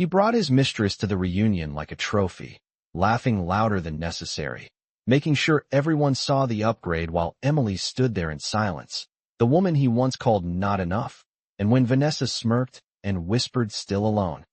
He brought his mistress to the reunion like a trophy, laughing louder than necessary, making sure everyone saw the upgrade while Emily stood there in silence, the woman he once called not enough. And when Vanessa smirked and whispered still alone,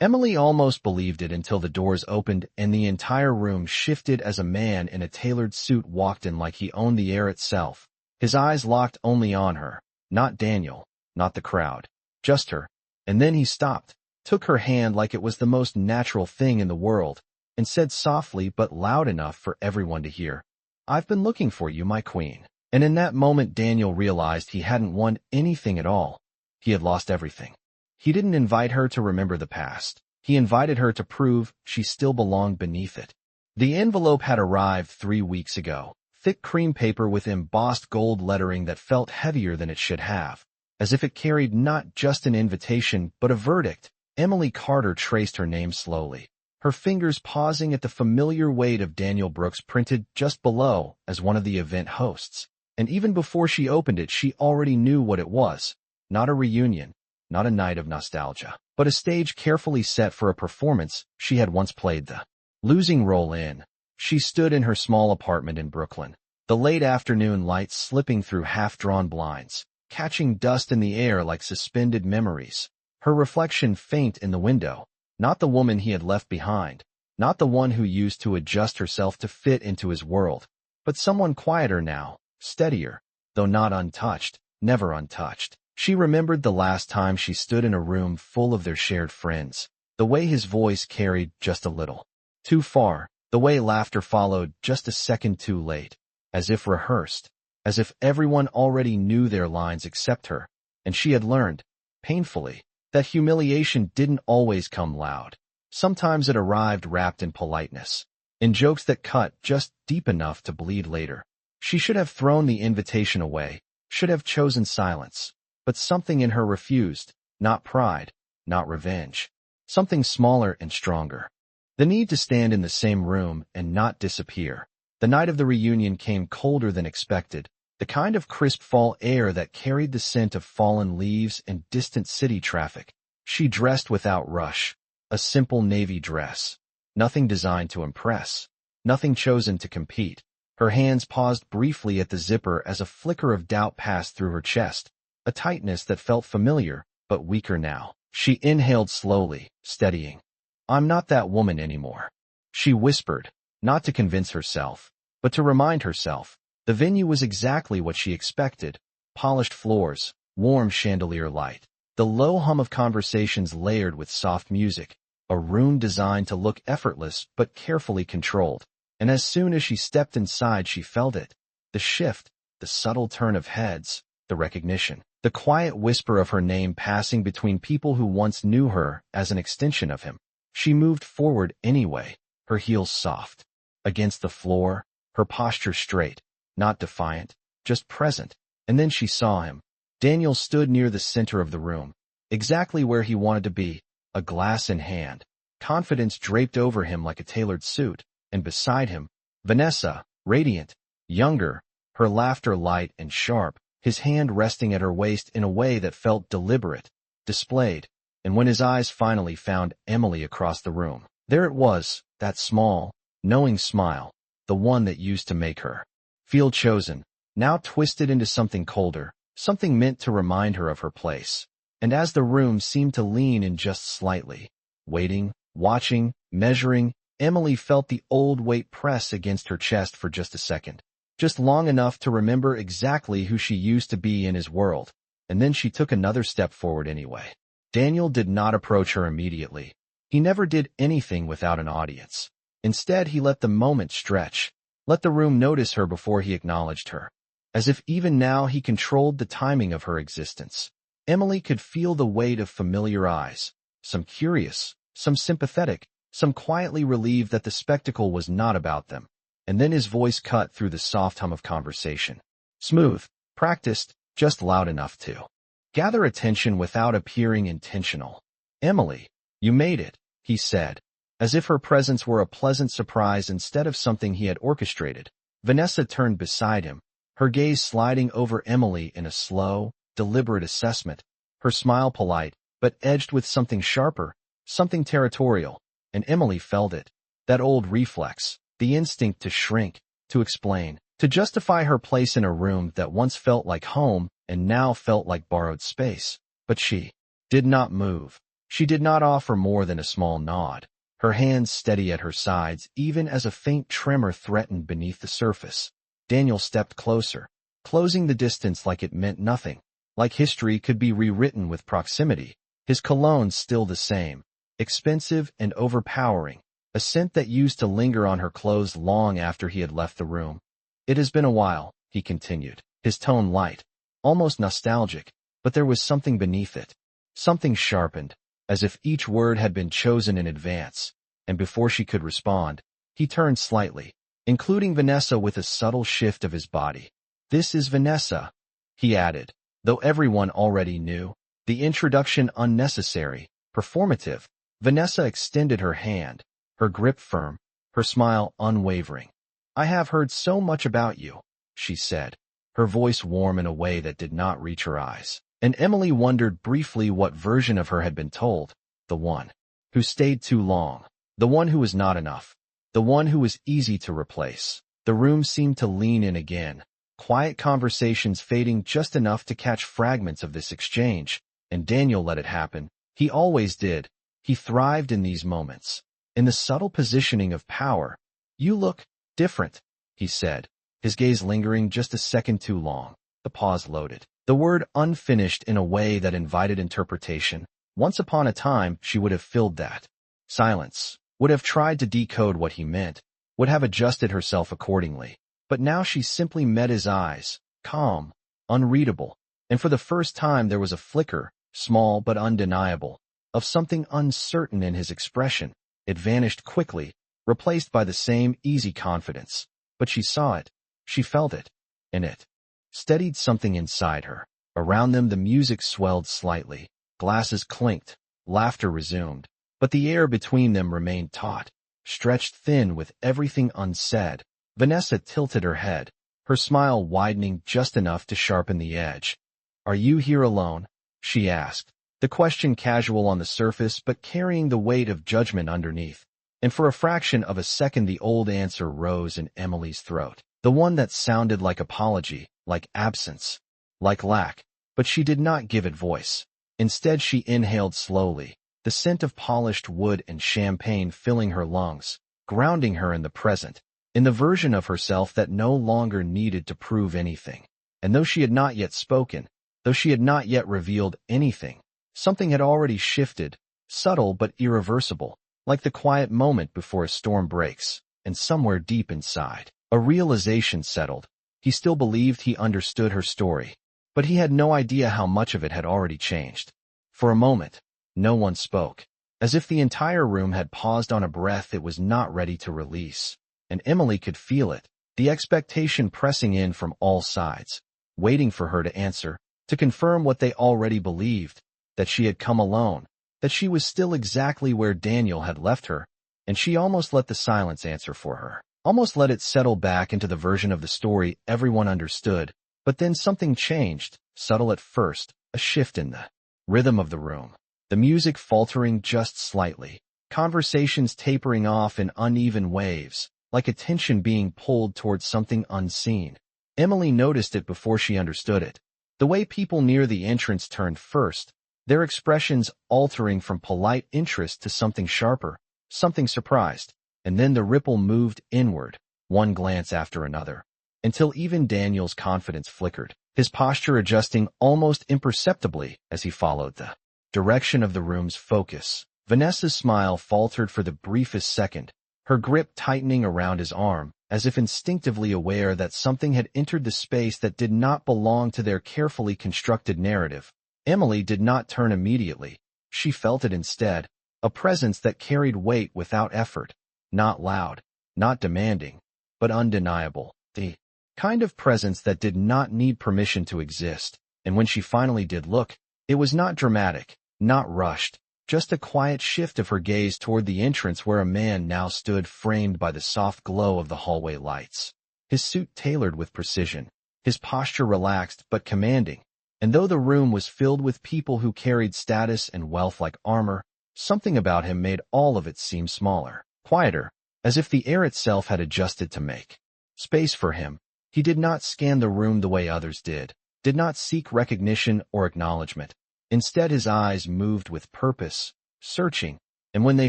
Emily almost believed it until the doors opened and the entire room shifted as a man in a tailored suit walked in like he owned the air itself, his eyes locked only on her, not Daniel, not the crowd, just her. And then he stopped, took her hand like it was the most natural thing in the world, and said softly but loud enough for everyone to hear, "I've been looking for you, my queen." And in that moment Daniel realized he hadn't won anything at all. He had lost everything. He didn't invite her to remember the past. He invited her to prove she still belonged beneath it. The envelope had arrived 3 weeks ago, thick cream paper with embossed gold lettering that felt heavier than it should have, as if it carried not just an invitation but a verdict. Emily Carter traced her name slowly, her fingers pausing at the familiar weight of Daniel Brooks printed just below as one of the event hosts. And even before she opened it, she already knew what it was. Not a reunion, not a night of nostalgia, but a stage carefully set for a performance she had once played, the losing role in. She stood in her small apartment in Brooklyn, the late afternoon light slipping through half-drawn blinds, catching dust in the air like suspended memories. Her reflection faint in the window, not the woman he had left behind, not the one who used to adjust herself to fit into his world, but someone quieter now, steadier, though not untouched, never untouched. She remembered the last time she stood in a room full of their shared friends, the way his voice carried just a little too far, the way laughter followed just a second too late, as if rehearsed, as if everyone already knew their lines except her, and she had learned, painfully, that humiliation didn't always come loud. Sometimes it arrived wrapped in politeness, in jokes that cut just deep enough to bleed later. She should have thrown the invitation away, should have chosen silence. But something in her refused, not pride, not revenge. Something smaller and stronger. The need to stand in the same room and not disappear. The night of the reunion came colder than expected, the kind of crisp fall air that carried the scent of fallen leaves and distant city traffic. She dressed without rush, a simple navy dress. Nothing designed to impress, nothing chosen to compete. Her hands paused briefly at the zipper as a flicker of doubt passed through her chest. A tightness that felt familiar, but weaker now. She inhaled slowly, steadying. "I'm not that woman anymore," she whispered, not to convince herself, but to remind herself. The venue was exactly what she expected. Polished floors, warm chandelier light, the low hum of conversations layered with soft music, a room designed to look effortless but carefully controlled. And as soon as she stepped inside, she felt it. The shift, the subtle turn of heads, the recognition. The quiet whisper of her name passing between people who once knew her as an extension of him. She moved forward anyway, her heels soft, against the floor, her posture straight, not defiant, just present. And then she saw him. Daniel stood near the center of the room, exactly where he wanted to be, a glass in hand. Confidence draped over him like a tailored suit, and beside him, Vanessa, radiant, younger, her laughter light and sharp, his hand resting at her waist in a way that felt deliberate, displayed. And when his eyes finally found Emily across the room, there it was, that small, knowing smile, the one that used to make her feel chosen, now twisted into something colder, something meant to remind her of her place. And as the room seemed to lean in just slightly, waiting, watching, measuring, Emily felt the old weight press against her chest for just a second. Just long enough to remember exactly who she used to be in his world, and then she took another step forward anyway. Daniel did not approach her immediately. He never did anything without an audience. Instead, he let the moment stretch, let the room notice her before he acknowledged her, as if even now he controlled the timing of her existence. Emily could feel the weight of familiar eyes, some curious, some sympathetic, some quietly relieved that the spectacle was not about them. And then his voice cut through the soft hum of conversation. Smooth, practiced, just loud enough to gather attention without appearing intentional. "Emily, you made it," he said, as if her presence were a pleasant surprise instead of something he had orchestrated. Vanessa turned beside him, her gaze sliding over Emily in a slow, deliberate assessment, her smile polite, but edged with something sharper, something territorial, and Emily felt it. That old reflex, the instinct to shrink, to explain, to justify her place in a room that once felt like home and now felt like borrowed space. But she did not move. She did not offer more than a small nod, her hands steady at her sides even as a faint tremor threatened beneath the surface. Daniel stepped closer, closing the distance like it meant nothing, like history could be rewritten with proximity. His cologne still the same, expensive and overpowering, a scent that used to linger on her clothes long after he had left the room. "It has been a while," he continued, his tone light, almost nostalgic, but there was something beneath it, something sharpened, as if each word had been chosen in advance, and before she could respond, he turned slightly, including Vanessa with a subtle shift of his body. "This is Vanessa," he added, though everyone already knew, the introduction unnecessary, performative. Vanessa extended her hand, her grip firm, her smile unwavering. "I have heard so much about you," she said, her voice warm in a way that did not reach her eyes. And Emily wondered briefly what version of her had been told. The one who stayed too long, the one who was not enough, the one who was easy to replace. The room seemed to lean in again, quiet conversations fading just enough to catch fragments of this exchange, and Daniel let it happen. He always did. He thrived in these moments, in the subtle positioning of power. "You look different," he said, his gaze lingering just a second too long. The pause loaded, the word unfinished in a way that invited interpretation. Once upon a time, she would have filled that silence, would have tried to decode what he meant, would have adjusted herself accordingly. But now she simply met his eyes, calm, unreadable, and for the first time there was a flicker, small but undeniable, of something uncertain in his expression. It vanished quickly, replaced by the same easy confidence. But she saw it, she felt it, and it steadied something inside her. Around them the music swelled slightly, glasses clinked, laughter resumed, but the air between them remained taut, stretched thin with everything unsaid. Vanessa tilted her head, her smile widening just enough to sharpen the edge. "Are you here alone?" she asked, the question casual on the surface but carrying the weight of judgment underneath. And for a fraction of a second the old answer rose in Emily's throat, the one that sounded like apology, like absence, like lack, but she did not give it voice. Instead she inhaled slowly, the scent of polished wood and champagne filling her lungs, grounding her in the present, in the version of herself that no longer needed to prove anything. And though she had not yet spoken, though she had not yet revealed anything, something had already shifted, subtle but irreversible, like the quiet moment before a storm breaks, and somewhere deep inside, a realization settled. He still believed he understood her story, but he had no idea how much of it had already changed. For a moment, no one spoke, as if the entire room had paused on a breath it was not ready to release. And Emily could feel it, the expectation pressing in from all sides, waiting for her to answer, to confirm what they already believed, that she had come alone, that she was still exactly where Daniel had left her, and she almost let the silence answer for her, almost let it settle back into the version of the story everyone understood. But then something changed, subtle at first, a shift in the rhythm of the room, the music faltering just slightly, conversations tapering off in uneven waves, like a tension being pulled towards something unseen. Emily noticed it before she understood it. The way people near the entrance turned first, their expressions altering from polite interest to something sharper, something surprised, and then the ripple moved inward, one glance after another, until even Daniel's confidence flickered, his posture adjusting almost imperceptibly as he followed the direction of the room's focus. Vanessa's smile faltered for the briefest second, her grip tightening around his arm, as if instinctively aware that something had entered the space that did not belong to their carefully constructed narrative. Emily did not turn immediately. She felt it instead, a presence that carried weight without effort, not loud, not demanding, but undeniable, the kind of presence that did not need permission to exist. And when she finally did look, it was not dramatic, not rushed, just a quiet shift of her gaze toward the entrance where a man now stood framed by the soft glow of the hallway lights. His suit tailored with precision, his posture relaxed but commanding, and though the room was filled with people who carried status and wealth like armor, Something about him made all of it seem smaller, quieter, as if the air itself had adjusted to make space for him. He did not scan the room the way others did not seek recognition or acknowledgement. Instead, his eyes moved with purpose, searching, and when they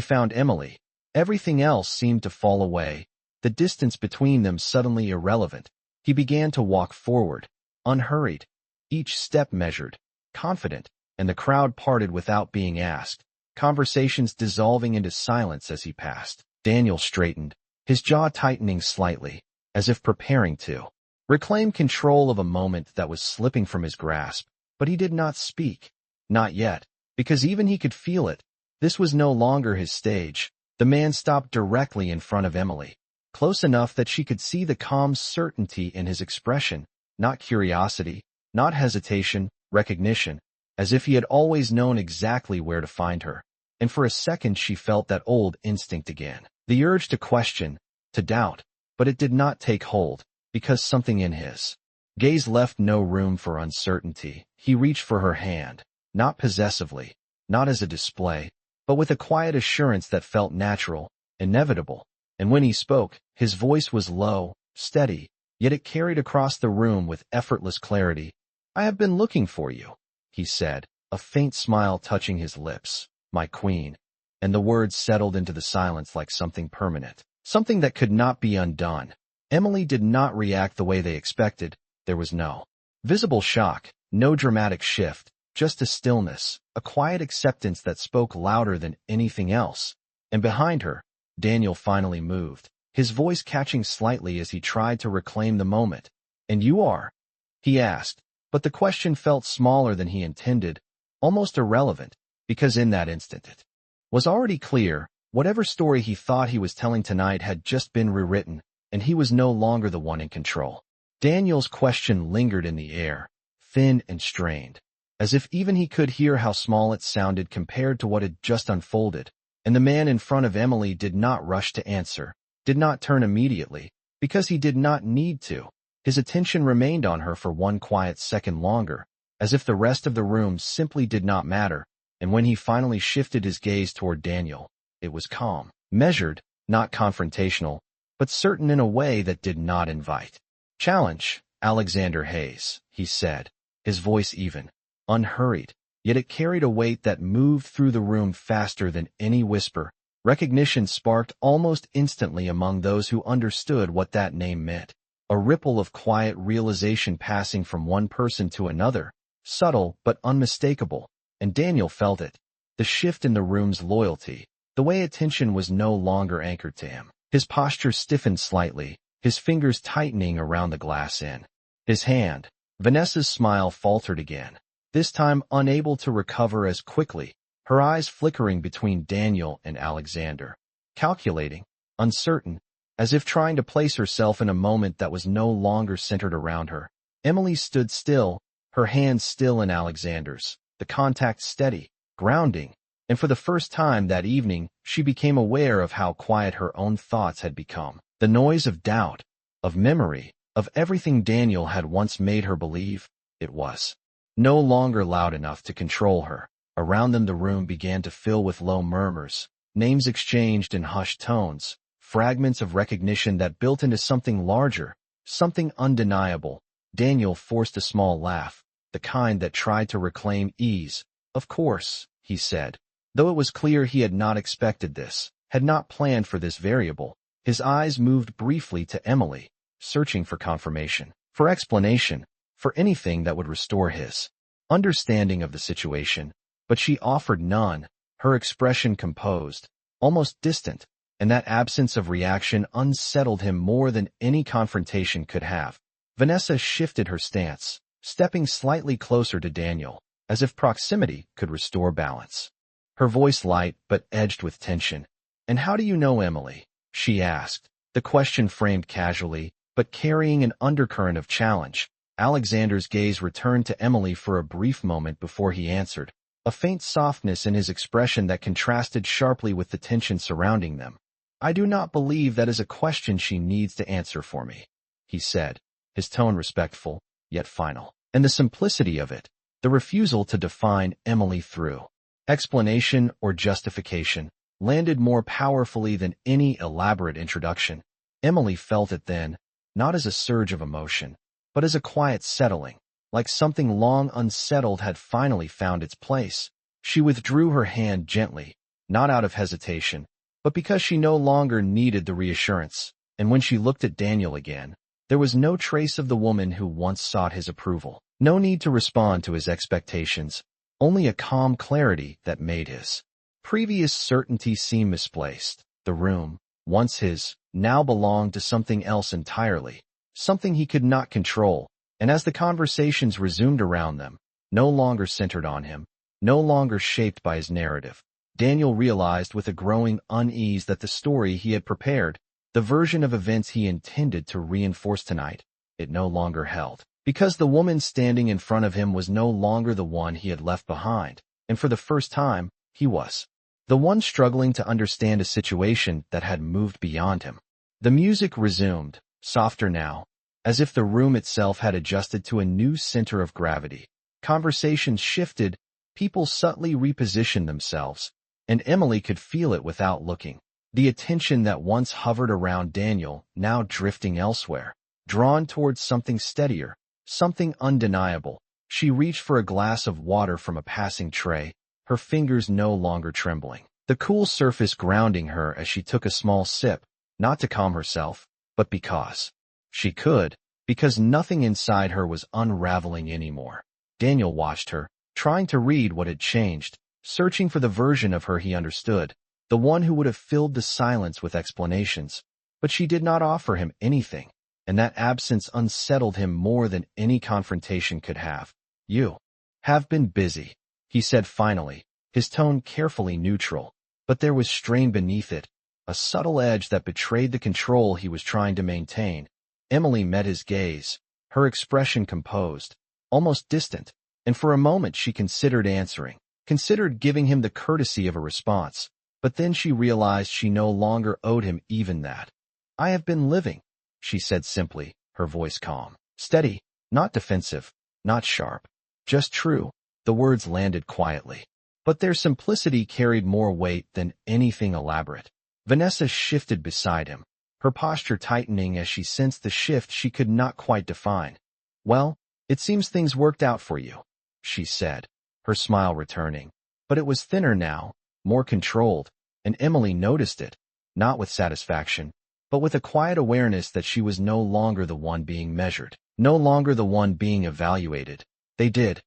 found Emily, everything else seemed to fall away, the distance between them suddenly irrelevant. He began to walk forward, unhurried, each step measured, confident, and the crowd parted without being asked, conversations dissolving into silence as he passed. Daniel straightened, his jaw tightening slightly, as if preparing to reclaim control of a moment that was slipping from his grasp, but he did not speak. Not yet, because even he could feel it. This was no longer his stage. The man stopped directly in front of Emily, close enough that she could see the calm certainty in his expression, not curiosity, not hesitation, recognition, as if he had always known exactly where to find her. And for a second she felt that old instinct again, the urge to question, to doubt, but it did not take hold, because something in his gaze left no room for uncertainty. He reached for her hand, not possessively, not as a display, but with a quiet assurance that felt natural, inevitable. And when he spoke, his voice was low, steady, yet it carried across the room with effortless clarity. "I have been looking for you," he said, a faint smile touching his lips. "My queen." And the words settled into the silence like something permanent, something that could not be undone. Emily did not react the way they expected. There was no visible shock, no dramatic shift, just a stillness, a quiet acceptance that spoke louder than anything else. And behind her, Daniel finally moved, his voice catching slightly as he tried to reclaim the moment. "And you are?" he asked, but the question felt smaller than he intended, almost irrelevant, because in that instant it was already clear. Whatever story he thought he was telling tonight had just been rewritten, and he was no longer the one in control. Daniel's question lingered in the air, thin and strained, as if even he could hear how small it sounded compared to what had just unfolded. And the man in front of Emily did not rush to answer, did not turn immediately, because he did not need to. His attention remained on her for one quiet second longer, as if the rest of the room simply did not matter. And when he finally shifted his gaze toward Daniel, it was calm, measured, not confrontational, but certain in a way that did not invite challenge. "Alexander Hayes," he said, his voice even, unhurried, yet it carried a weight that moved through the room faster than any whisper. Recognition sparked almost instantly among those who understood what that name meant, a ripple of quiet realization passing from one person to another, subtle but unmistakable, and Daniel felt it, the shift in the room's loyalty, the way attention was no longer anchored to him. His posture stiffened slightly, his fingers tightening around the glass in his hand. Vanessa's smile faltered again, this time unable to recover as quickly, her eyes flickering between Daniel and Alexander, calculating, uncertain, as if trying to place herself in a moment that was no longer centered around her. Emily stood still, her hands still in Alexander's, the contact steady, grounding, and for the first time that evening, she became aware of how quiet her own thoughts had become. The noise of doubt, of memory, of everything Daniel had once made her believe, it was no longer loud enough to control her. Around them the room began to fill with low murmurs, names exchanged in hushed tones, fragments of recognition that built into something larger, something undeniable. Daniel forced a small laugh, the kind that tried to reclaim ease. "Of course," he said, though it was clear he had not expected this, had not planned for this variable. His eyes moved briefly to Emily, searching for confirmation, for explanation, for anything that would restore his understanding of the situation, but she offered none, her expression composed, almost distant, and that absence of reaction unsettled him more than any confrontation could have. Vanessa shifted her stance, stepping slightly closer to Daniel, as if proximity could restore balance. Her voice light but edged with tension. "And how do you know Emily?" she asked, the question framed casually, but carrying an undercurrent of challenge. Alexander's gaze returned to Emily for a brief moment before he answered, a faint softness in his expression that contrasted sharply with the tension surrounding them. "I do not believe that is a question she needs to answer for me," he said, his tone respectful, yet final. And the simplicity of it, the refusal to define Emily through explanation or justification, landed more powerfully than any elaborate introduction. Emily felt it then, not as a surge of emotion, but as a quiet settling, like something long unsettled had finally found its place. She withdrew her hand gently, not out of hesitation, but because she no longer needed the reassurance, and when she looked at Daniel again, there was no trace of the woman who once sought his approval. No need to respond to his expectations, only a calm clarity that made his previous certainty seem misplaced. The room, once his, now belonged to something else entirely, something he could not control, and as the conversations resumed around them, no longer centered on him, no longer shaped by his narrative, Daniel realized with a growing unease that the story he had prepared, the version of events he intended to reinforce tonight, it no longer held. Because the woman standing in front of him was no longer the one he had left behind, and for the first time, he was the one struggling to understand a situation that had moved beyond him. The music resumed, softer now, as if the room itself had adjusted to a new center of gravity. Conversations shifted, people subtly repositioned themselves, and Emily could feel it without looking. The attention that once hovered around Daniel, now drifting elsewhere, drawn towards something steadier, something undeniable. She reached for a glass of water from a passing tray, her fingers no longer trembling. The cool surface grounding her as she took a small sip, not to calm herself, but because she could, because nothing inside her was unraveling anymore. Daniel watched her, trying to read what had changed, searching for the version of her he understood, the one who would have filled the silence with explanations. But she did not offer him anything, and that absence unsettled him more than any confrontation could have. "You have been busy," he said finally, his tone carefully neutral, but there was strain beneath it, a subtle edge that betrayed the control he was trying to maintain. Emily met his gaze, her expression composed, almost distant, and for a moment she considered answering, considered giving him the courtesy of a response, but then she realized she no longer owed him even that. "I have been living," she said simply, her voice calm, steady, not defensive, not sharp, just true. The words landed quietly, but their simplicity carried more weight than anything elaborate. Vanessa shifted beside him, her posture tightening as she sensed the shift she could not quite define. "Well, it seems things worked out for you," she said, her smile returning, but it was thinner now, more controlled, and Emily noticed it, not with satisfaction, but with a quiet awareness that she was no longer the one being measured, no longer the one being evaluated. "They did,"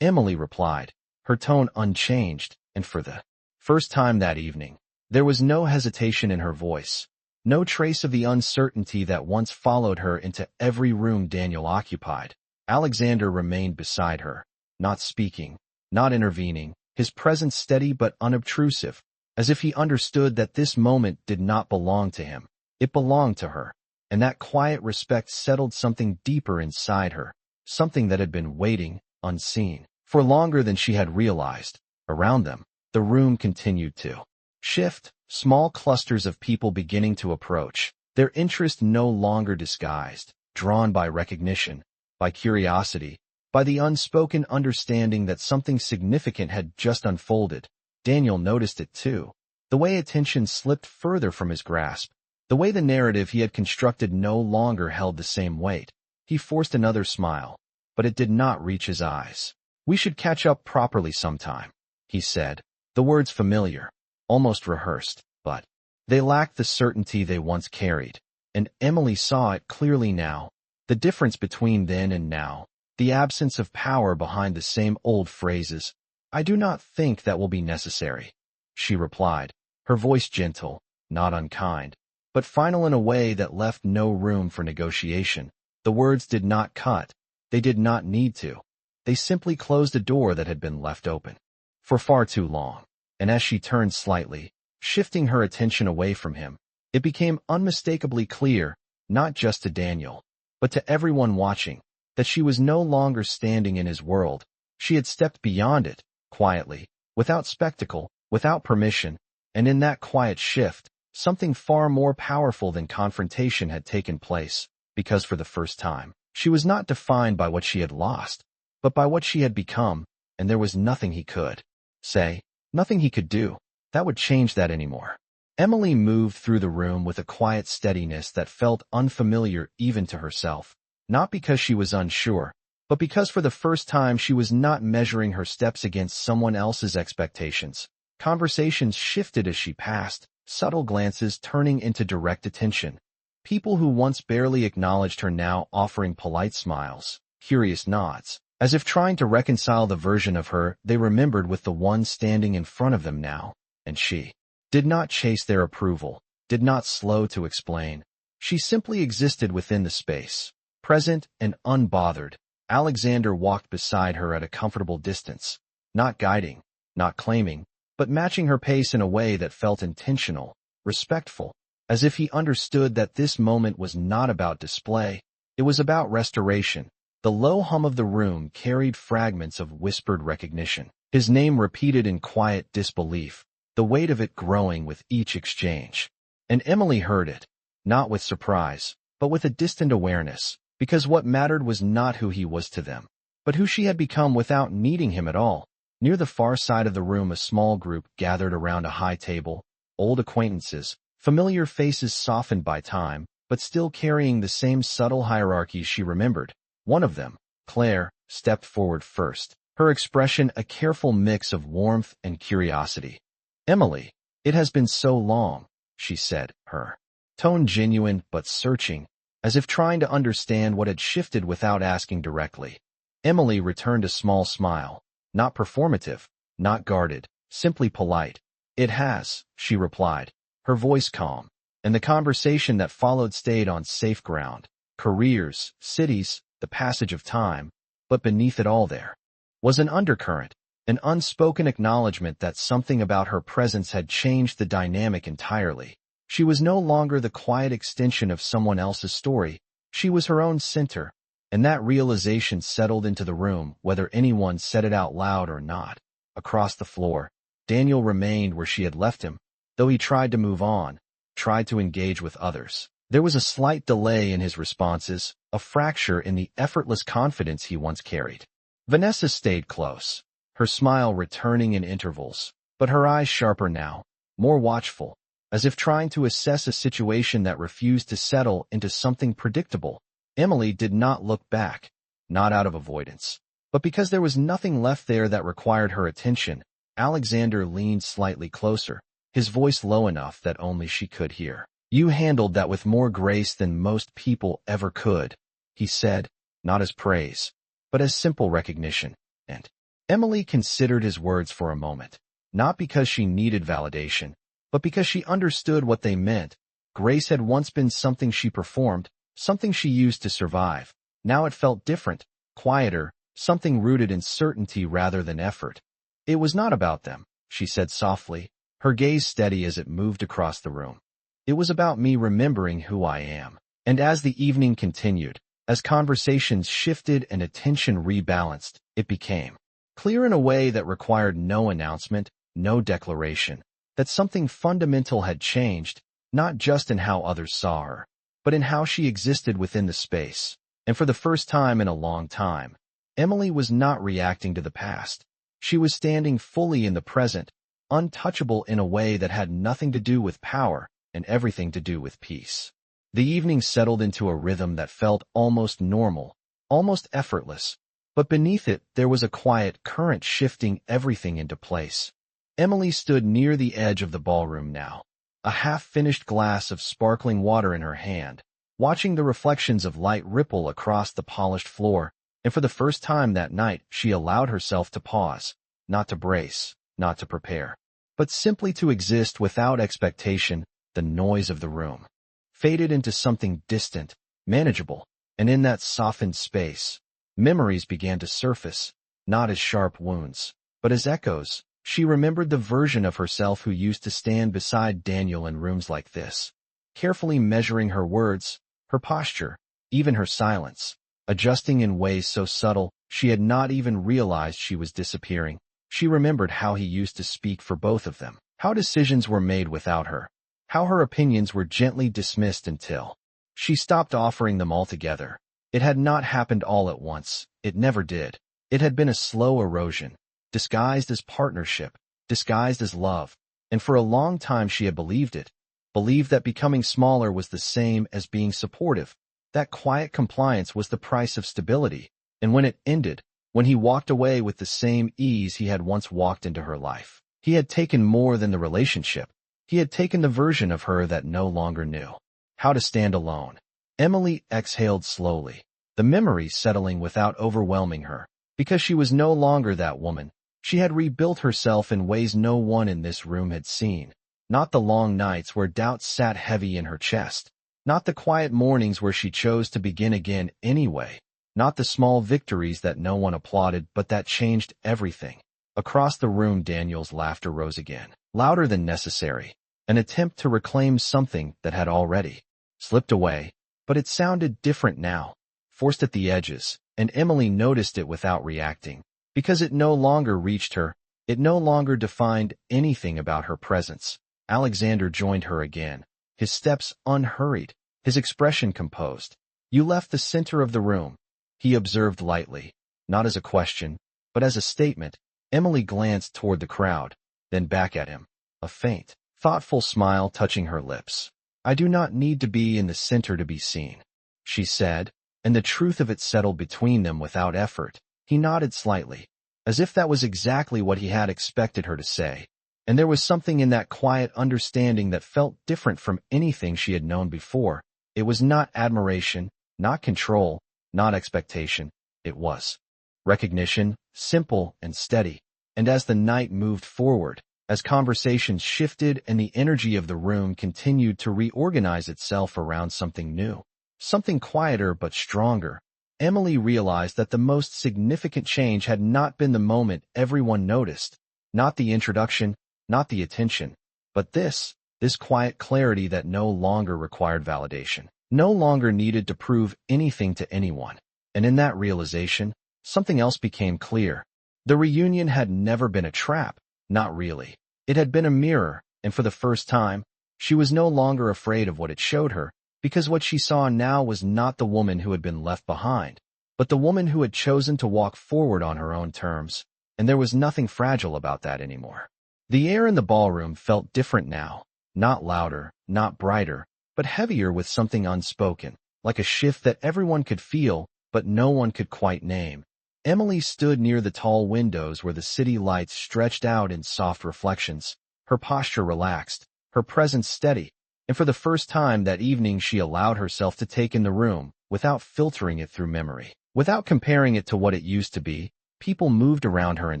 Emily replied, her tone unchanged, and for the first time that evening, there was no hesitation in her voice, no trace of the uncertainty that once followed her into every room Daniel occupied. Alexander remained beside her, not speaking, not intervening, his presence steady but unobtrusive, as if he understood that this moment did not belong to him. It belonged to her, and that quiet respect settled something deeper inside her, something that had been waiting, unseen, for longer than she had realized. Around them, the room continued to shift, small clusters of people beginning to approach, their interest no longer disguised, drawn by recognition, by curiosity, by the unspoken understanding that something significant had just unfolded. Daniel noticed it too, the way attention slipped further from his grasp, the way the narrative he had constructed no longer held the same weight. He forced another smile, but it did not reach his eyes. "We should catch up properly sometime," he said, the words familiar, almost rehearsed, but they lacked the certainty they once carried, and Emily saw it clearly now, the difference between then and now, the absence of power behind the same old phrases. "I do not think that will be necessary," she replied, her voice gentle, not unkind, but final in a way that left no room for negotiation. The words did not cut, they did not need to. They simply closed a door that had been left open for far too long, and as she turned slightly, shifting her attention away from him, it became unmistakably clear, not just to Daniel, but to everyone watching, that she was no longer standing in his world. She had stepped beyond it, quietly, without spectacle, without permission, and in that quiet shift, something far more powerful than confrontation had taken place, because for the first time, she was not defined by what she had lost, but by what she had become, and there was nothing he could say, Nothing he could do that would change that anymore. Emily moved through the room with a quiet steadiness that felt unfamiliar even to herself, not because she was unsure, but because for the first time she was not measuring her steps against someone else's expectations. Conversations shifted as she passed, subtle glances turning into direct attention. People who once barely acknowledged her now offering polite smiles, curious nods, as if trying to reconcile the version of her they remembered with the one standing in front of them now. And she did not chase their approval, did not slow to explain. She simply existed within the space, present and unbothered. Alexander walked beside her at a comfortable distance, not guiding, not claiming, but matching her pace in a way that felt intentional, respectful, as if he understood that this moment was not about display, it was about restoration. The low hum of the room carried fragments of whispered recognition, his name repeated in quiet disbelief, the weight of it growing with each exchange. And Emily heard it, not with surprise, but with a distant awareness, because what mattered was not who he was to them, but who she had become without needing him at all. Near the far side of the room a small group gathered around a high table, old acquaintances, familiar faces softened by time, but still carrying the same subtle hierarchies she remembered. One of them, Claire, stepped forward first, her expression a careful mix of warmth and curiosity. "Emily, it has been so long," she said, her tone genuine but searching, as if trying to understand what had shifted without asking directly. Emily returned a small smile, not performative, not guarded, simply polite. "It has," she replied, her voice calm, and the conversation that followed stayed on safe ground. Careers, cities, the passage of time, but beneath it all there was an undercurrent, an unspoken acknowledgement that something about her presence had changed the dynamic entirely. She was no longer the quiet extension of someone else's story, she was her own center, and that realization settled into the room whether anyone said it out loud or not. Across the floor, Daniel remained where she had left him, though he tried to move on, tried to engage with others. There was a slight delay in his responses, a fracture in the effortless confidence he once carried. Vanessa stayed close, her smile returning in intervals, but her eyes sharper now, more watchful, as if trying to assess a situation that refused to settle into something predictable. Emily did not look back, not out of avoidance, but because there was nothing left there that required her attention. Alexander leaned slightly closer, his voice low enough that only she could hear. "You handled that with more grace than most people ever could," he said, not as praise, but as simple recognition. And Emily considered his words for a moment, not because she needed validation, but because she understood what they meant. Grace had once been something she performed, something she used to survive. Now it felt different, quieter, something rooted in certainty rather than effort. "It was not about them," she said softly, her gaze steady as it moved across the room. "It was about me remembering who I am." And as the evening continued, as conversations shifted and attention rebalanced, it became clear in a way that required no announcement, no declaration, that something fundamental had changed, not just in how others saw her, but in how she existed within the space. And for the first time in a long time, Emily was not reacting to the past. She was standing fully in the present, untouchable in a way that had nothing to do with power and everything to do with peace. The evening settled into a rhythm that felt almost normal, almost effortless, but beneath it there was a quiet current shifting everything into place. Emily stood near the edge of the ballroom now, a half-finished glass of sparkling water in her hand, watching the reflections of light ripple across the polished floor, and for the first time that night she allowed herself to pause, not to brace, not to prepare, but simply to exist without expectation. The noise of the room faded into something distant, manageable, and in that softened space, memories began to surface, not as sharp wounds, but as echoes. She remembered the version of herself who used to stand beside Daniel in rooms like this, carefully measuring her words, her posture, even her silence, adjusting in ways so subtle she had not even realized she was disappearing. She remembered how he used to speak for both of them, how decisions were made without her, how her opinions were gently dismissed until she stopped offering them altogether. It had not happened all at once, it never did. It had been a slow erosion, disguised as partnership, disguised as love, and for a long time she had believed it, believed that becoming smaller was the same as being supportive, that quiet compliance was the price of stability, and when it ended, when he walked away with the same ease he had once walked into her life, he had taken more than the relationship. He had taken the version of her that no longer knew how to stand alone. Emily exhaled slowly, the memory settling without overwhelming her, because she was no longer that woman. She had rebuilt herself in ways no one in this room had seen. Not the long nights where doubts sat heavy in her chest. Not the quiet mornings where she chose to begin again anyway. Not the small victories that no one applauded but that changed everything. Across the room Daniel's laughter rose again, louder than necessary, an attempt to reclaim something that had already slipped away, but it sounded different now, forced at the edges, and Emily noticed it without reacting, because it no longer reached her, it no longer defined anything about her presence. Alexander joined her again, his steps unhurried, his expression composed. "You left the center of the room," he observed lightly, not as a question, but as a statement. Emily glanced toward the crowd, then back at him, a faint, thoughtful smile touching her lips. "I do not need to be in the center to be seen," she said, and the truth of it settled between them without effort. He nodded slightly, as if that was exactly what he had expected her to say, and there was something in that quiet understanding that felt different from anything she had known before. It was not admiration, not control, not expectation. It was recognition, simple and steady. And as the night moved forward, as conversations shifted and the energy of the room continued to reorganize itself around something new, something quieter but stronger, Emily realized that the most significant change had not been the moment everyone noticed, not the introduction, not the attention, but this quiet clarity that no longer required validation, no longer needed to prove anything to anyone. And in that realization, something else became clear. The reunion had never been a trap, not really. It had been a mirror, and for the first time, she was no longer afraid of what it showed her, because what she saw now was not the woman who had been left behind, but the woman who had chosen to walk forward on her own terms, and there was nothing fragile about that anymore. The air in the ballroom felt different now, not louder, not brighter, but heavier with something unspoken, like a shift that everyone could feel, but no one could quite name. Emily stood near the tall windows where the city lights stretched out in soft reflections, her posture relaxed, her presence steady, and for the first time that evening she allowed herself to take in the room, without filtering it through memory, without comparing it to what it used to be. People moved around her in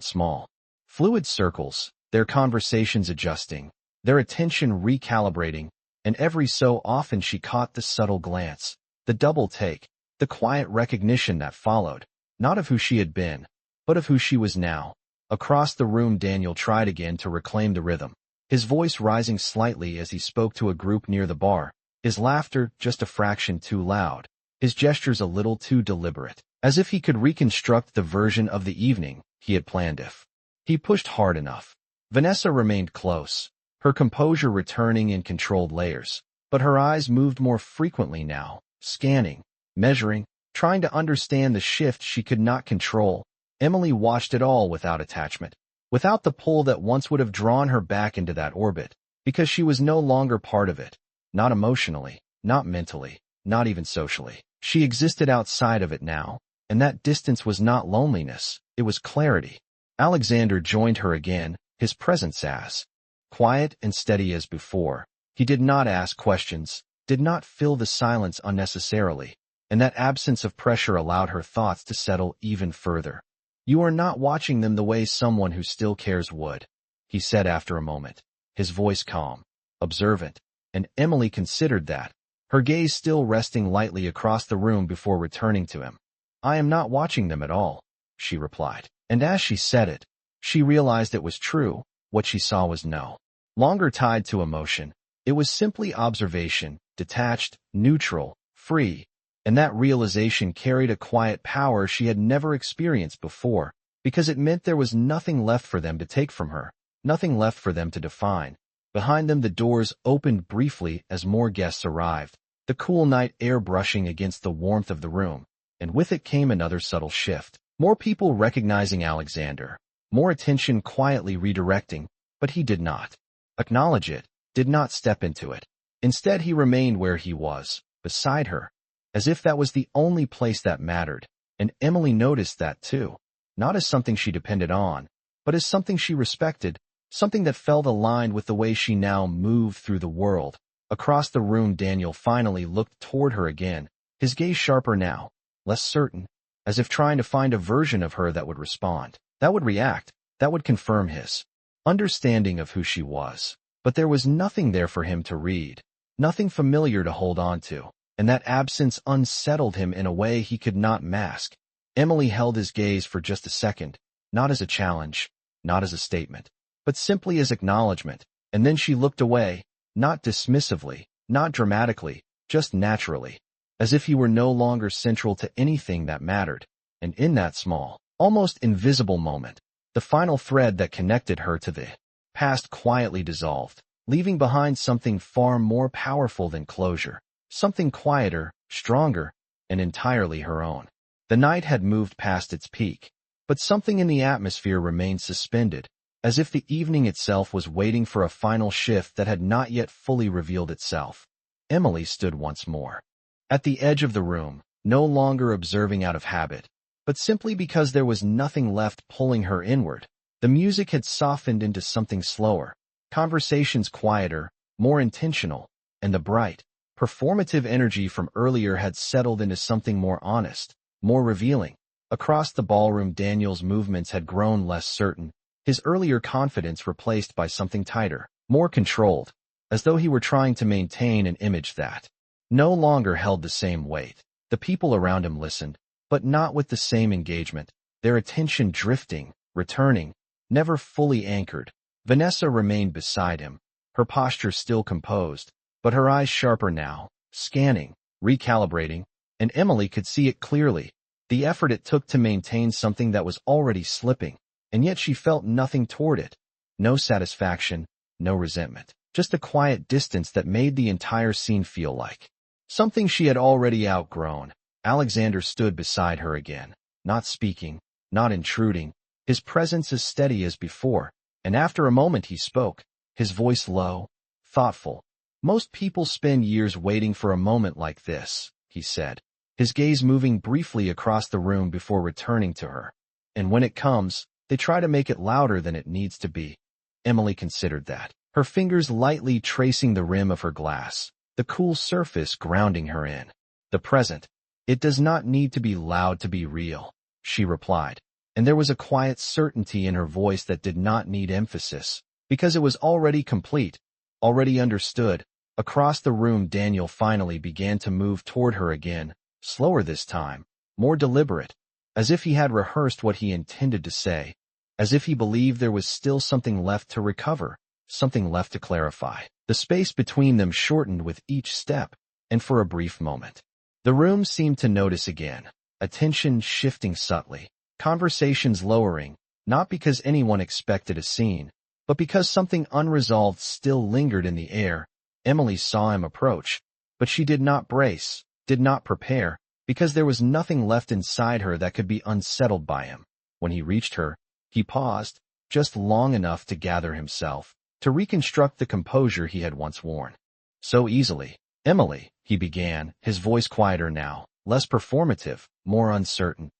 small, fluid circles, their conversations adjusting, their attention recalibrating, and every so often she caught the subtle glance, the double take, the quiet recognition that followed, not of who she had been, but of who she was now. Across the room Daniel tried again to reclaim the rhythm, his voice rising slightly as he spoke to a group near the bar, his laughter just a fraction too loud, his gestures a little too deliberate, as if he could reconstruct the version of the evening he had planned if he pushed hard enough. Vanessa remained close, her composure returning in controlled layers, but her eyes moved more frequently now, scanning, measuring, trying to understand the shift she could not control. Emily watched it all without attachment, without the pull that once would have drawn her back into that orbit, because she was no longer part of it, not emotionally, not mentally, not even socially. She existed outside of it now, and that distance was not loneliness, it was clarity. Alexander joined her again, his presence as quiet and steady as before. He did not ask questions, did not fill the silence unnecessarily, and that absence of pressure allowed her thoughts to settle even further. "You are not watching them the way someone who still cares would," he said after a moment, his voice calm, observant, and Emily considered that, her gaze still resting lightly across the room before returning to him. "I am not watching them at all," she replied, and as she said it, she realized it was true. What she saw was no longer tied to emotion. It was simply observation, detached, neutral, free, and that realization carried a quiet power she had never experienced before, because it meant there was nothing left for them to take from her, nothing left for them to define. Behind them the doors opened briefly as more guests arrived, the cool night air brushing against the warmth of the room, and with it came another subtle shift. More people recognizing Alexander, more attention quietly redirecting, but he did not acknowledge it, did not step into it. Instead, he remained where he was, beside her, as if that was the only place that mattered, and Emily noticed that too, not as something she depended on, but as something she respected, something that felt aligned with the way she now moved through the world. Across the room, Daniel finally looked toward her again, his gaze sharper now, less certain, as if trying to find a version of her that would respond, that would react, that would confirm his understanding of who she was. But there was nothing there for him to read, nothing familiar to hold on to, and that absence unsettled him in a way he could not mask. Emily held his gaze for just a second, not as a challenge, not as a statement, but simply as acknowledgement, and then she looked away, not dismissively, not dramatically, just naturally, as if he were no longer central to anything that mattered. And in that small, almost invisible moment, the final thread that connected her to the past quietly dissolved, leaving behind something far more powerful than closure, something quieter, stronger, and entirely her own. The night had moved past its peak, but something in the atmosphere remained suspended, as if the evening itself was waiting for a final shift that had not yet fully revealed itself. Emily stood once more at the edge of the room, no longer observing out of habit, but simply because there was nothing left pulling her inward. The music had softened into something slower, conversations quieter, more intentional, and the bright, performative energy from earlier had settled into something more honest, more revealing. Across the ballroom, Daniel's movements had grown less certain, his earlier confidence replaced by something tighter, more controlled, as though he were trying to maintain an image that no longer held the same weight. The people around him listened, but not with the same engagement, their attention drifting, returning, never fully anchored. Vanessa remained beside him, her posture still composed, but her eyes sharper now, scanning, recalibrating, and Emily could see it clearly, the effort it took to maintain something that was already slipping, and yet she felt nothing toward it. No satisfaction, no resentment, just a quiet distance that made the entire scene feel like something she had already outgrown. Alexander stood beside her again, not speaking, not intruding, his presence as steady as before, and after a moment he spoke, his voice low, thoughtful. "Most people spend years waiting for a moment like this," he said, his gaze moving briefly across the room before returning to her. "And when it comes, they try to make it louder than it needs to be." Emily considered that, her fingers lightly tracing the rim of her glass, the cool surface grounding her in the present. "It does not need to be loud to be real," she replied, and there was a quiet certainty in her voice that did not need emphasis, because it was already complete, already understood. Across the room, Daniel finally began to move toward her again, slower this time, more deliberate, as if he had rehearsed what he intended to say, as if he believed there was still something left to recover, something left to clarify. The space between them shortened with each step, and for a brief moment, the room seemed to notice again, attention shifting subtly, conversations lowering, not because anyone expected a scene, but because something unresolved still lingered in the air. Emily saw him approach, but she did not brace, did not prepare, because there was nothing left inside her that could be unsettled by him. When he reached her, he paused, just long enough to gather himself, to reconstruct the composure he had once worn so easily. "Emily," he began, his voice quieter now, less performative, more uncertain.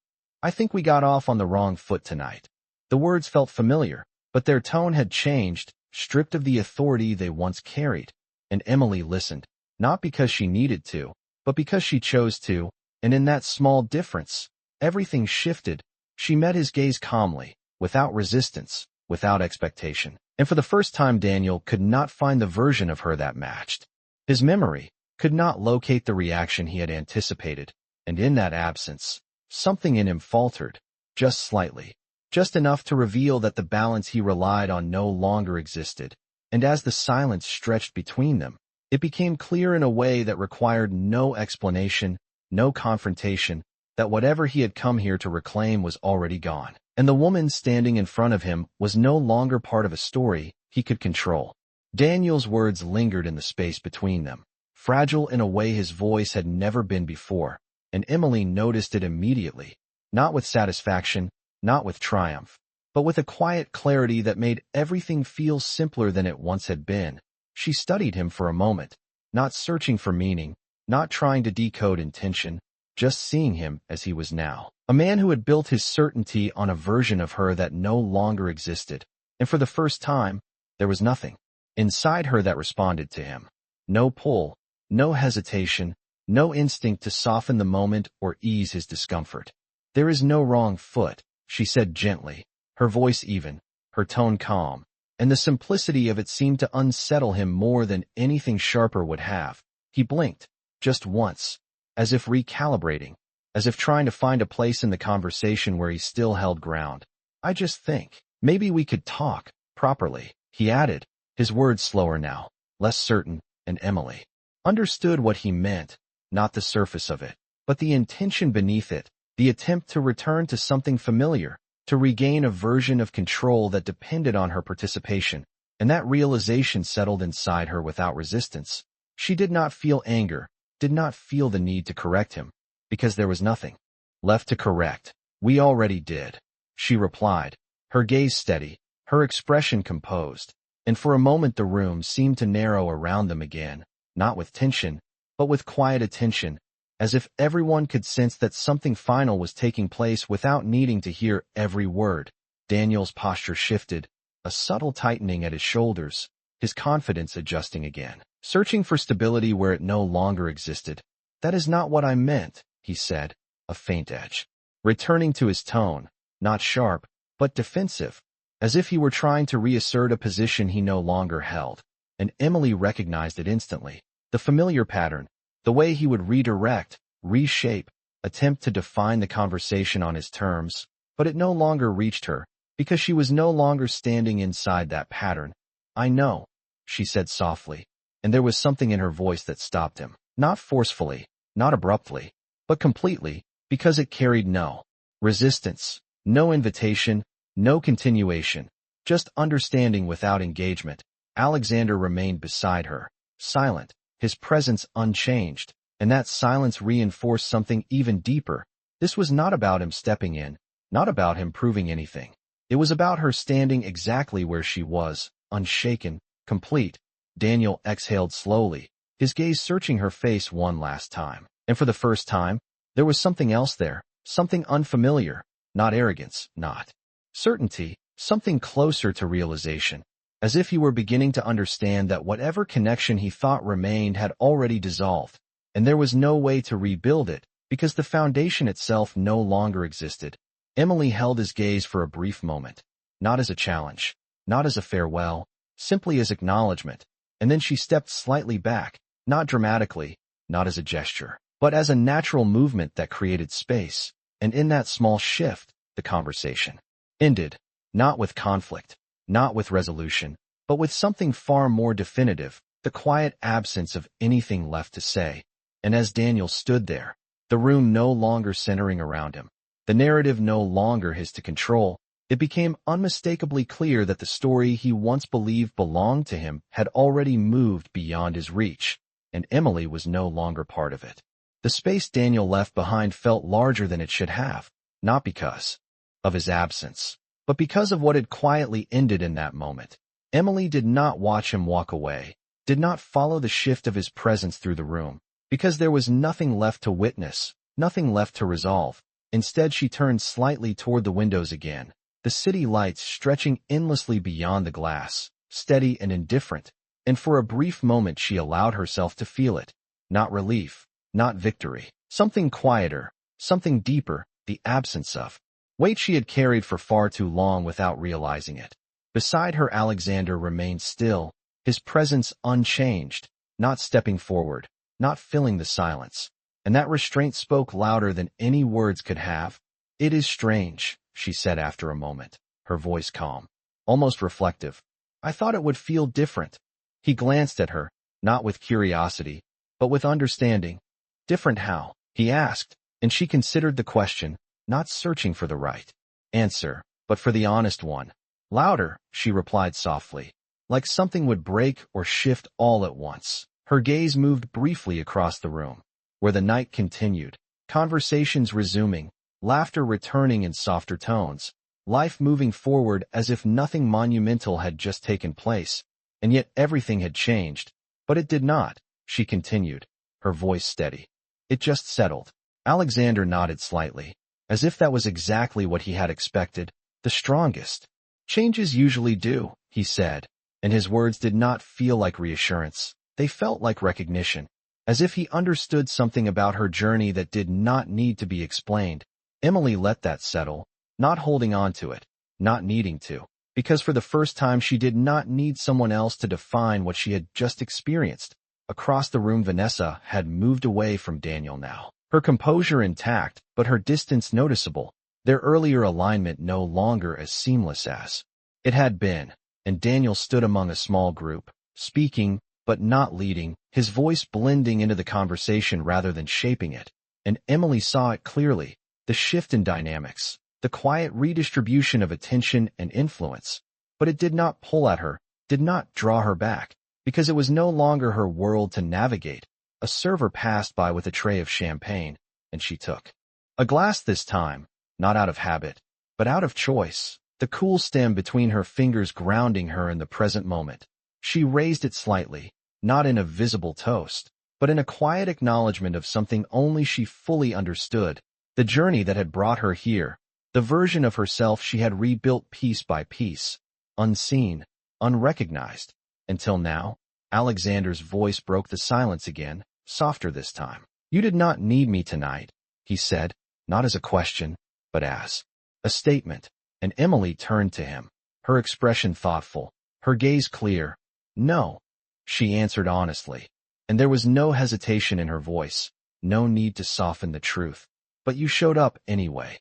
"I think we got off on the wrong foot tonight." The words felt familiar, but their tone had changed, stripped of the authority they once carried. And Emily listened, not because she needed to, but because she chose to, and in that small difference, everything shifted. She met his gaze calmly, without resistance, without expectation. And for the first time, Daniel could not find the version of her that matched. His memory could not locate the reaction he had anticipated, and in that absence, something in him faltered, just slightly, just enough to reveal that the balance he relied on no longer existed. And as the silence stretched between them, it became clear in a way that required no explanation, no confrontation, that whatever he had come here to reclaim was already gone. And the woman standing in front of him was no longer part of a story he could control. Daniel's words lingered in the space between them, fragile in a way his voice had never been before, and Emily noticed it immediately, not with satisfaction, not with triumph, but with a quiet clarity that made everything feel simpler than it once had been. She studied him for a moment, not searching for meaning, not trying to decode intention, just seeing him as he was now. A man who had built his certainty on a version of her that no longer existed. And for the first time, there was nothing inside her that responded to him. No pull, no hesitation, no instinct to soften the moment or ease his discomfort. "There is no wrong foot," she said gently, her voice even, her tone calm, and the simplicity of it seemed to unsettle him more than anything sharper would have. He blinked, just once, as if recalibrating, as if trying to find a place in the conversation where he still held ground. "I just think, maybe we could talk, properly," he added, his words slower now, less certain, and Emily understood what he meant, not the surface of it, but the intention beneath it, the attempt to return to something familiar, to regain a version of control that depended on her participation, and that realization settled inside her without resistance. She did not feel anger, did not feel the need to correct him, because there was nothing left to correct. "We already did," she replied, her gaze steady, her expression composed, and for a moment the room seemed to narrow around them again, not with tension, but with quiet attention, as if everyone could sense that something final was taking place without needing to hear every word. Daniel's posture shifted, a subtle tightening at his shoulders, his confidence adjusting again, searching for stability where it no longer existed. "That is not what I meant," he said, a faint edge returning to his tone, not sharp, but defensive, as if he were trying to reassert a position he no longer held. And Emily recognized it instantly. The familiar pattern, the way he would redirect, reshape, attempt to define the conversation on his terms, but it no longer reached her, because she was no longer standing inside that pattern. "I know," she said softly, and there was something in her voice that stopped him, not forcefully, not abruptly, but completely, because it carried no resistance, no invitation, no continuation, just understanding without engagement. Alexander remained beside her, silent, his presence unchanged, and that silence reinforced something even deeper. This was not about him stepping in, not about him proving anything. It was about her standing exactly where she was, unshaken, complete. Daniel exhaled slowly, his gaze searching her face one last time. And for the first time, there was something else there, something unfamiliar, not arrogance, not certainty, something closer to realization, as if he were beginning to understand that whatever connection he thought remained had already dissolved, and there was no way to rebuild it, because the foundation itself no longer existed. Emily held his gaze for a brief moment, not as a challenge, not as a farewell, simply as acknowledgement, and then she stepped slightly back, not dramatically, not as a gesture, but as a natural movement that created space, and in that small shift, the conversation ended, not with conflict, not with resolution, but with something far more definitive, the quiet absence of anything left to say. And as Daniel stood there, the room no longer centering around him, the narrative no longer his to control, it became unmistakably clear that the story he once believed belonged to him had already moved beyond his reach, and Emily was no longer part of it. The space Daniel left behind felt larger than it should have, not because of his absence, but because of what had quietly ended in that moment. Emily did not watch him walk away, did not follow the shift of his presence through the room, because there was nothing left to witness, nothing left to resolve. Instead, she turned slightly toward the windows again, the city lights stretching endlessly beyond the glass, steady and indifferent, and for a brief moment she allowed herself to feel it. Not relief, not victory, something quieter, something deeper, the absence of weight she had carried for far too long without realizing it. Beside her, Alexander remained still, his presence unchanged, not stepping forward, not filling the silence, and that restraint spoke louder than any words could have. "It is strange," she said after a moment, her voice calm, almost reflective. "I thought it would feel different." He glanced at her, not with curiosity, but with understanding. "Different how?" he asked, and she considered the question, not searching for the right answer, but for the honest one. "Louder," she replied softly, like something would break or shift all at once. Her gaze moved briefly across the room, where the night continued, conversations resuming, laughter returning in softer tones, life moving forward as if nothing monumental had just taken place, and yet everything had changed. But it did not, she continued, her voice steady. It just settled. Alexander nodded slightly, as if that was exactly what he had expected. The strongest changes usually do, he said, and his words did not feel like reassurance. They felt like recognition, as if he understood something about her journey that did not need to be explained. Emily let that settle, not holding on to it, not needing to, because for the first time she did not need someone else to define what she had just experienced. Across the room, Vanessa had moved away from Daniel now, her composure intact, but her distance noticeable, their earlier alignment no longer as seamless as it had been, and Daniel stood among a small group, speaking, but not leading, his voice blending into the conversation rather than shaping it. And Emily saw it clearly, the shift in dynamics, the quiet redistribution of attention and influence. But it did not pull at her, did not draw her back, because it was no longer her world to navigate. A server passed by with a tray of champagne, and she took a glass this time, not out of habit, but out of choice, the cool stem between her fingers grounding her in the present moment. She raised it slightly, not in a visible toast, but in a quiet acknowledgement of something only she fully understood, the journey that had brought her here, the version of herself she had rebuilt piece by piece, unseen, unrecognized, until now. Alexander's voice broke the silence again, softer this time. You did not need me tonight, he said, not as a question, but as a statement. And Emily turned to him, her expression thoughtful, her gaze clear. No, she answered honestly, and there was no hesitation in her voice, no need to soften the truth. But you showed up anyway.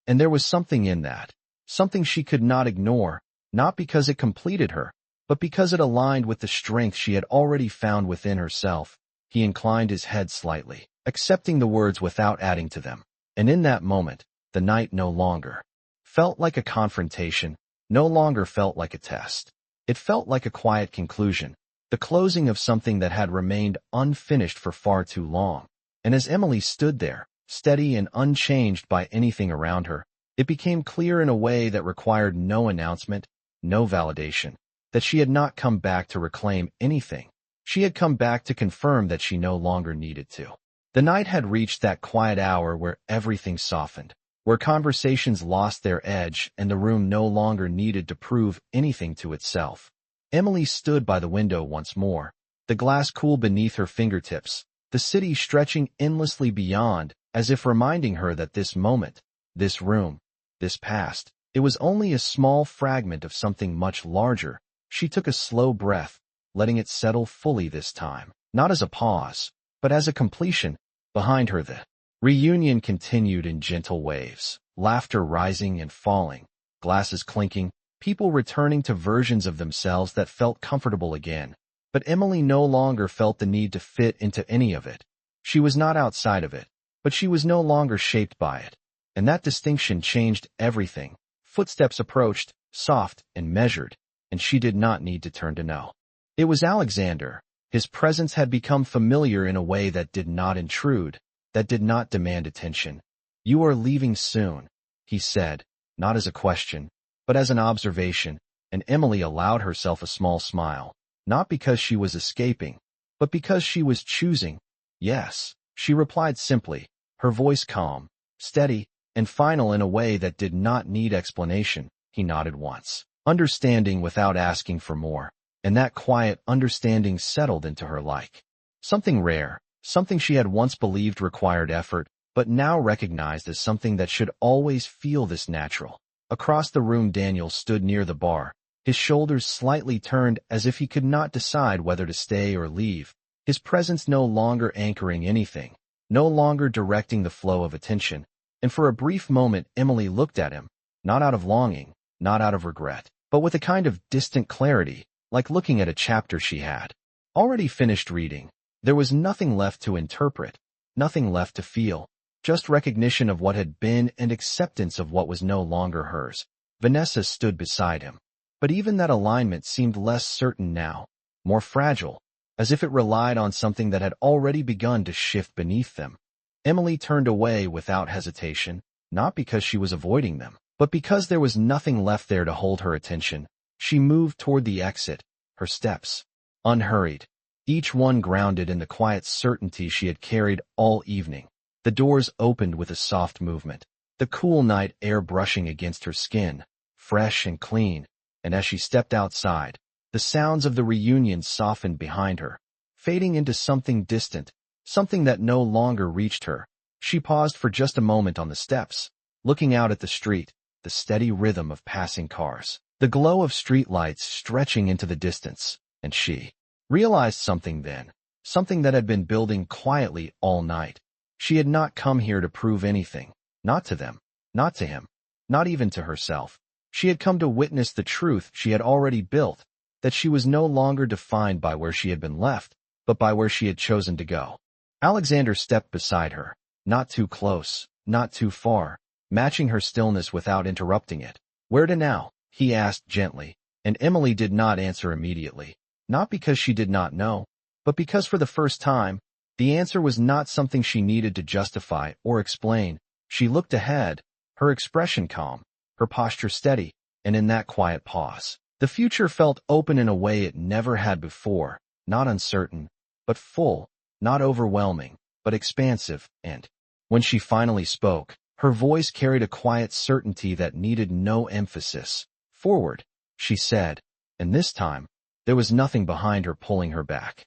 And there was something in that, something she could not ignore, not because it completed her, but because it aligned with the strength she had already found within herself. He inclined his head slightly, accepting the words without adding to them. And in that moment, the night no longer felt like a confrontation, no longer felt like a test. It felt like a quiet conclusion, the closing of something that had remained unfinished for far too long. And as Emily stood there, steady and unchanged by anything around her, it became clear in a way that required no announcement, no validation, that she had not come back to reclaim anything. She had come back to confirm that she no longer needed to. The night had reached that quiet hour where everything softened, where conversations lost their edge and the room no longer needed to prove anything to itself. Emily stood by the window once more, the glass cool beneath her fingertips, the city stretching endlessly beyond, as if reminding her that this moment, this room, this past, it was only a small fragment of something much larger. She took a slow breath, letting it settle fully this time, not as a pause, but as a completion. Behind her the reunion continued in gentle waves, laughter rising and falling, glasses clinking, people returning to versions of themselves that felt comfortable again. But Emily no longer felt the need to fit into any of it. She was not outside of it, but she was no longer shaped by it. And that distinction changed everything. Footsteps approached, soft and measured, and she did not need to turn to know. It was Alexander. His presence had become familiar in a way that did not intrude, that did not demand attention. You are leaving soon, he said, not as a question, but as an observation, and Emily allowed herself a small smile, not because she was escaping, but because she was choosing. Yes, she replied simply, her voice calm, steady, and final in a way that did not need explanation. He nodded once, understanding without asking for more, and that quiet understanding settled into her like something rare, something she had once believed required effort, but now recognized as something that should always feel this natural. Across the room, Daniel stood near the bar, his shoulders slightly turned as if he could not decide whether to stay or leave, his presence no longer anchoring anything, no longer directing the flow of attention. And for a brief moment Emily looked at him, not out of longing, not out of regret, but with a kind of distant clarity, like looking at a chapter she had already finished reading. There was nothing left to interpret, nothing left to feel, just recognition of what had been and acceptance of what was no longer hers. Vanessa stood beside him, but even that alignment seemed less certain now, more fragile, as if it relied on something that had already begun to shift beneath them. Emily turned away without hesitation, not because she was avoiding them, But because there was nothing left there to hold her attention, she moved toward the exit, her steps unhurried, each one grounded in the quiet certainty she had carried all evening. The doors opened with a soft movement, the cool night air brushing against her skin, fresh and clean, and as she stepped outside, the sounds of the reunion softened behind her, fading into something distant, something that no longer reached her. She paused for just a moment on the steps, looking out at the street, the steady rhythm of passing cars, the glow of streetlights stretching into the distance, and she realized something then, something that had been building quietly all night. She had not come here to prove anything, not to them, not to him, not even to herself. She had come to witness the truth she had already built, that she was no longer defined by where she had been left, but by where she had chosen to go. Alexander stepped beside her, not too close, not too far, matching her stillness without interrupting it. "Where to now?" he asked gently, and Emily did not answer immediately, not because she did not know, but because for the first time, the answer was not something she needed to justify or explain. She looked ahead, her expression calm, her posture steady, and in that quiet pause, the future felt open in a way it never had before, not uncertain, but full, not overwhelming, but expansive, and when she finally spoke, her voice carried a quiet certainty that needed no emphasis. "Forward," she said, and this time, there was nothing behind her pulling her back.